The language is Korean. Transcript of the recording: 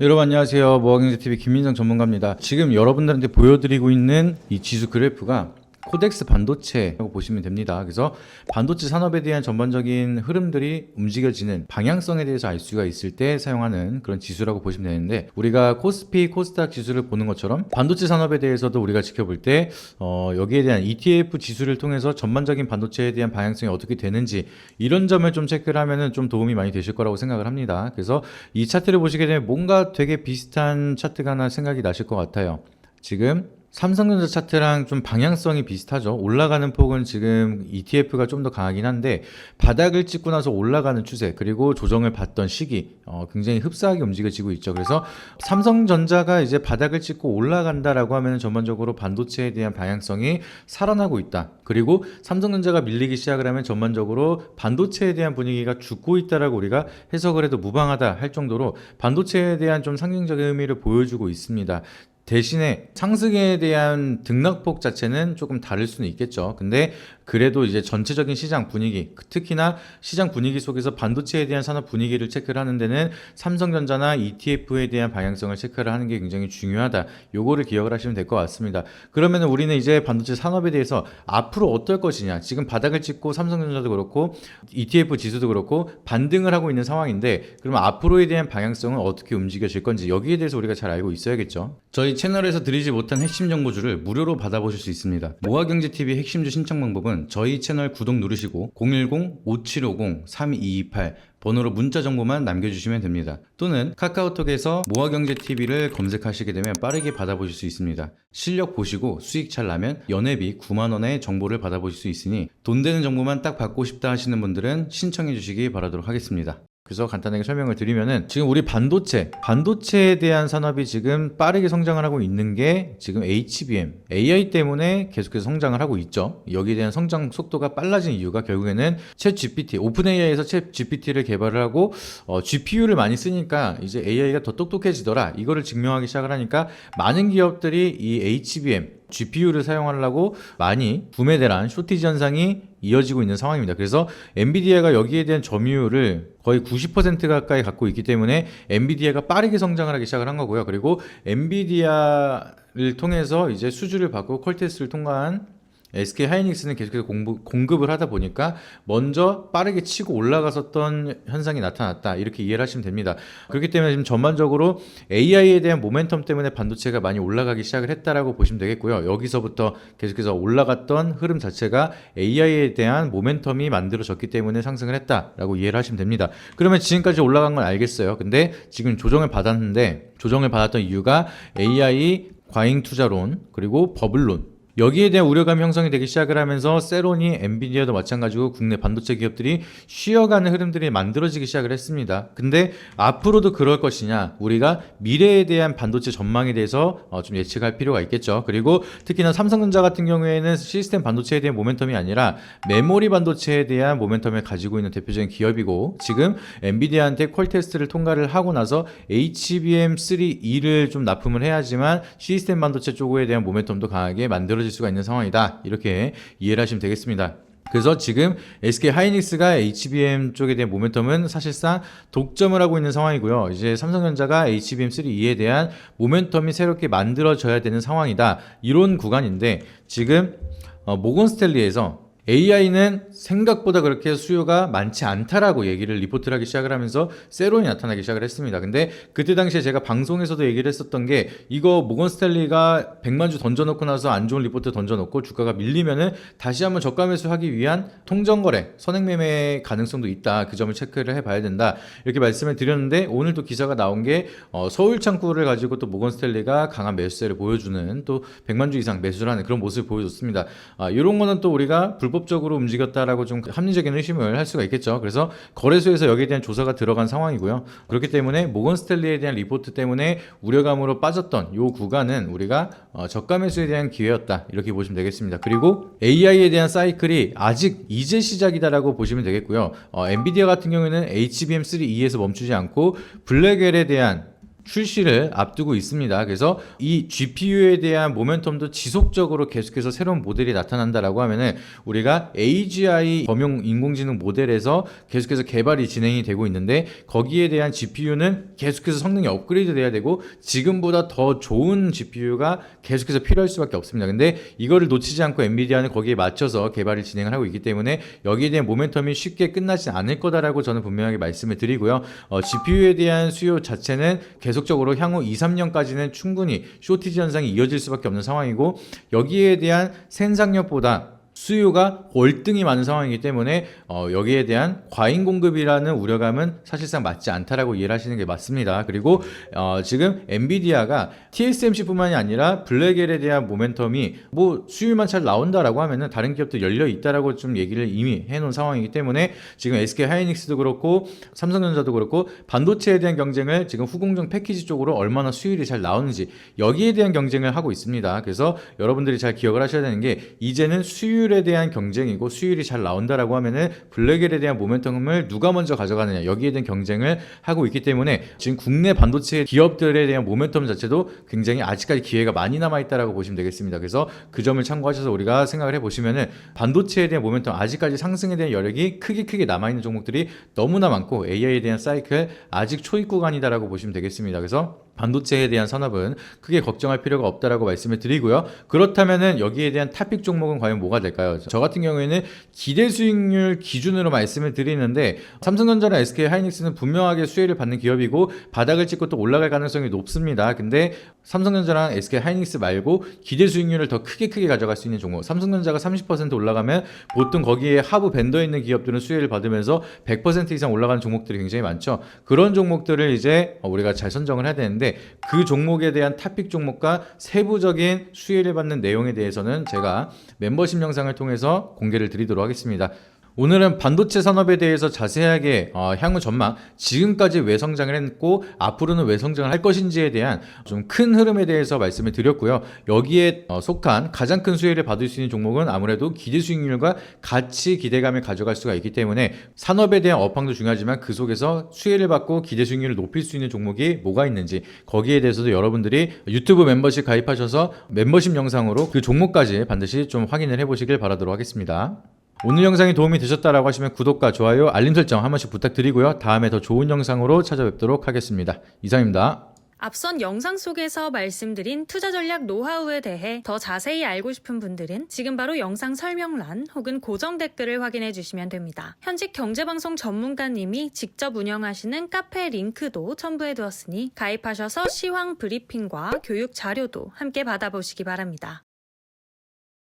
여러분 안녕하세요. 모아경제TV 김민정 전문가입니다. 지금 여러분들한테 보여드리고 있는 이 지수 그래프가 코덱스 반도체라고 보시면 됩니다. 그래서 반도체 산업에 대한 전반적인 흐름들이 움직여지는 방향성에 대해서 알 수가 있을 때 사용하는 그런 지수라고 보시면 되는데, 우리가 코스피, 코스닥 지수를 보는 것처럼 반도체 산업에 대해서도 우리가 지켜볼 때 여기에 대한 ETF 지수를 통해서 전반적인 반도체에 대한 방향성이 어떻게 되는지 이런 점을 좀 체크를 하면은 좀 도움이 많이 되실 거라고 생각을 합니다. 그래서 이 차트를 보시게 되면 뭔가 되게 비슷한 차트가 하나 생각이 나실 것 같아요. 지금 삼성전자 차트랑 좀 방향성이 비슷하죠. 올라가는 폭은 지금 ETF가 좀 더 강하긴 한데, 바닥을 찍고 나서 올라가는 추세 그리고 조정을 받던 시기 굉장히 흡사하게 움직여지고 있죠. 그래서 삼성전자가 이제 바닥을 찍고 올라간다라고 하면 전반적으로 반도체에 대한 방향성이 살아나고 있다. 그리고 삼성전자가 밀리기 시작을 하면 전반적으로 반도체에 대한 분위기가 죽고 있다라고 우리가 해석을 해도 무방하다 할 정도로 반도체에 대한 좀 상징적인 의미를 보여주고 있습니다. 대신에 상승에 대한 등락폭 자체는 조금 다를 수는 있겠죠. 근데 그래도 이제 전체적인 시장 분위기, 특히나 시장 분위기 속에서 반도체에 대한 산업 분위기를 체크를 하는 데는 삼성전자나 ETF에 대한 방향성을 체크를 하는 게 굉장히 중요하다. 요거를 기억을 하시면 될 것 같습니다. 그러면 우리는 이제 반도체 산업에 대해서 앞으로 어떨 것이냐, 지금 바닥을 찍고 삼성전자도 그렇고 ETF 지수도 그렇고 반등을 하고 있는 상황인데, 그러면 앞으로에 대한 방향성은 어떻게 움직여질 건지 여기에 대해서 우리가 잘 알고 있어야겠죠. 저희 채널에서 드리지 못한 핵심 정보주를 무료로 받아보실 수 있습니다. 모아경제TV 핵심주 신청 방법은 저희 채널 구독 누르시고 010-5750-3228 번호로 문자 정보만 남겨주시면 됩니다. 또는 카카오톡에서 모아경제TV를 검색하시게 되면 빠르게 받아보실 수 있습니다. 실력 보시고 수익 잘 나면 연회비 9만원의 정보를 받아보실 수 있으니 돈 되는 정보만 딱 받고 싶다 하시는 분들은 신청해 주시기 바라도록 하겠습니다. 그래서 간단하게 설명을 드리면은, 지금 우리 반도체에 대한 산업이 지금 빠르게 성장을 하고 있는 게 지금 HBM, AI 때문에 계속해서 성장을 하고 있죠. 여기에 대한 성장 속도가 빨라진 이유가 결국에는 챗GPT, 오픈AI에서 챗GPT를 개발을 하고 GPU를 많이 쓰니까 이제 AI가 더 똑똑해지더라, 이거를 증명하기 시작을 하니까 많은 기업들이 이 HBM, GPU를 사용하려고 많이 구매대란 쇼티지 현상이 이어지고 있는 상황입니다. 그래서 엔비디아가 여기에 대한 점유율을 거의 90% 가까이 갖고 있기 때문에 엔비디아가 빠르게 성장을 하기 시작을 한 거고요. 그리고 엔비디아를 통해서 이제 수주를 받고 퀄테스트를 통과한 SK 하이닉스는 계속해서 공급을 하다 보니까 먼저 빠르게 치고 올라갔었던 현상이 나타났다, 이렇게 이해를 하시면 됩니다. 그렇기 때문에 지금 전반적으로 AI에 대한 모멘텀 때문에 반도체가 많이 올라가기 시작을 했다라고 보시면 되겠고요. 여기서부터 계속해서 올라갔던 흐름 자체가 AI에 대한 모멘텀이 만들어졌기 때문에 상승을 했다라고 이해를 하시면 됩니다. 그러면 지금까지 올라간 건 알겠어요. 근데 지금 조정을 받았는데, 조정을 받았던 이유가 AI 과잉 투자론 그리고 버블론, 여기에 대한 우려감이 형성이 되기 시작을 하면서 세론이, 엔비디아도 마찬가지고 국내 반도체 기업들이 쉬어가는 흐름들이 만들어지기 시작을 했습니다. 근데 앞으로도 그럴 것이냐, 우리가 미래에 대한 반도체 전망에 대해서 좀 예측할 필요가 있겠죠. 그리고 특히나 삼성전자 같은 경우에는 시스템 반도체에 대한 모멘텀이 아니라 메모리 반도체에 대한 모멘텀을 가지고 있는 대표적인 기업이고, 지금 엔비디아한테 퀄 테스트를 통과를 하고 나서 HBM3E를 좀 납품을 해야지만 시스템 반도체 쪽에 대한 모멘텀도 강하게 만들어질 수가 있는 상황이다, 이렇게 이해를 하시면 되겠습니다. 그래서 지금 SK 하이닉스가 HBM 쪽에 대한 모멘텀은 사실상 독점을 하고 있는 상황이고요. 이제 삼성전자가 HBM3E에 대한 모멘텀이 새롭게 만들어져야 되는 상황이다, 이런 구간인데, 지금 모건스탠리에서 AI는 생각보다 그렇게 수요가 많지 않다라고 얘기를 리포트를 하기 시작을 하면서 세론이 나타나기 시작을 했습니다. 근데 그때 당시에 제가 방송에서도 얘기를 했었던 게, 이거 모건스탠리가 100만 주 던져놓고 나서 안 좋은 리포트 던져놓고 주가가 밀리면은 다시 한번 저가 매수하기 위한 통정거래, 선행매매 가능성도 있다, 그 점을 체크를 해봐야 된다, 이렇게 말씀을 드렸는데, 오늘도 기사가 나온 게 서울 창구를 가지고 또 모건스탠리가 강한 매수세를 보여주는, 또 100만 주 이상 매수를 하는 그런 모습을 보여줬습니다. 이런 거는 또 우리가 불법적으로 움직였다라고 좀 합리적인 의심을 할 수가 있겠죠. 그래서 거래소에서 여기에 대한 조사가 들어간 상황이고요. 그렇기 때문에 모건스탠리에 대한 리포트 때문에 우려감으로 빠졌던 이 구간은 우리가 저가 매수에 대한 기회였다, 이렇게 보시면 되겠습니다. 그리고 AI에 대한 사이클이 아직 이제 시작이다라고 보시면 되겠고요. 엔비디아 같은 경우에는 HBM3E에서 멈추지 않고 블랙웰에 대한 출시를 앞두고 있습니다. 그래서 이 GPU에 대한 모멘텀도 지속적으로 계속해서 새로운 모델이 나타난다라고 하면은 우리가 AGI 범용 인공지능 모델에서 계속해서 개발이 진행이 되고 있는데 거기에 대한 GPU는 계속해서 성능이 업그레이드 돼야 되고 지금보다 더 좋은 GPU가 계속해서 필요할 수밖에 없습니다. 근데 이거를 놓치지 않고 엔비디아는 거기에 맞춰서 개발을 진행을 하고 있기 때문에 여기에 대한 모멘텀이 쉽게 끝나지 않을 거다라고 저는 분명하게 말씀을 드리고요. GPU에 대한 수요 자체는 계속적으로 향후 2, 3년까지는 충분히 쇼티지 현상이 이어질 수밖에 없는 상황이고 여기에 대한 생산력보다 수요가 월등히 많은 상황이기 때문에 여기에 대한 과잉 공급이라는 우려감은 사실상 맞지 않다라고 이해를 하시는 게 맞습니다. 그리고 지금 엔비디아가 TSMC뿐만이 아니라 블랙엘에 대한 모멘텀이 뭐 수요만 잘 나온다라고 하면은 다른 기업도 열려 있다라고 좀 얘기를 이미 해놓은 상황이기 때문에 지금 SK 하이닉스도 그렇고 삼성전자도 그렇고 반도체에 대한 경쟁을 지금 후공정 패키지 쪽으로 얼마나 수율이 잘 나오는지 여기에 대한 경쟁을 하고 있습니다. 그래서 여러분들이 잘 기억을 하셔야 되는 게 이제는 수율에 대한 경쟁이고 수율이 잘 나온다라고 하면은 블랙엘에 대한 모멘텀을 누가 먼저 가져가느냐 여기에 대한 경쟁을 하고 있기 때문에 지금 국내 반도체 기업들에 대한 모멘텀 자체도 굉장히 아직까지 기회가 많이 남아있다라고 보시면 되겠습니다. 그래서 그 점을 참고하셔서 우리가 생각을 해보시면은 반도체에 대한 모멘텀 아직까지 상승에 대한 여력이 크게 남아있는 종목들이 너무나 많고 AI에 대한 사이클 아직 초입 구간이다라고 보시면 되겠습니다. 그래서 반도체에 대한 산업은 크게 걱정할 필요가 없다라고 말씀을 드리고요. 그렇다면은 여기에 대한 탑픽 종목은 과연 뭐가 될까요? 저 같은 경우에는 기대 수익률 기준으로 말씀을 드리는데 삼성전자랑 SK 하이닉스는 분명하게 수혜를 받는 기업이고 바닥을 찍고 또 올라갈 가능성이 높습니다. 근데 삼성전자랑 SK 하이닉스 말고 기대 수익률을 더 크게 가져갈 수 있는 종목 삼성전자가 30% 올라가면 보통 거기에 하부 밴더에 있는 기업들은 수혜를 받으면서 100% 이상 올라가는 종목들이 굉장히 많죠. 그런 종목들을 이제 우리가 잘 선정을 해야 되는데 그 종목에 대한 탑픽 종목과 세부적인 수혜를 받는 내용에 대해서는 제가 멤버십 영상을 통해서 공개를 드리도록 하겠습니다. 오늘은 반도체 산업에 대해서 자세하게 향후 전망, 지금까지 왜 성장을 했고 앞으로는 왜 성장을 할 것인지에 대한 좀 큰 흐름에 대해서 말씀을 드렸고요. 여기에 속한 가장 큰 수혜를 받을 수 있는 종목은 아무래도 기대 수익률과 같이 기대감을 가져갈 수가 있기 때문에 산업에 대한 업황도 중요하지만 그 속에서 수혜를 받고 기대 수익률을 높일 수 있는 종목이 뭐가 있는지 거기에 대해서도 여러분들이 유튜브 멤버십 가입하셔서 멤버십 영상으로 그 종목까지 반드시 좀 확인을 해보시길 바라도록 하겠습니다. 오늘 영상이 도움이 되셨다라고 하시면 구독과 좋아요, 알림 설정 한 번씩 부탁드리고요. 다음에 더 좋은 영상으로 찾아뵙도록 하겠습니다. 이상입니다. 앞선 영상 속에서 말씀드린 투자 전략 노하우에 대해 더 자세히 알고 싶은 분들은 지금 바로 영상 설명란 혹은 고정 댓글을 확인해 주시면 됩니다. 현직 경제방송 전문가님이 직접 운영하시는 카페 링크도 첨부해 두었으니 가입하셔서 시황 브리핑과 교육 자료도 함께 받아보시기 바랍니다.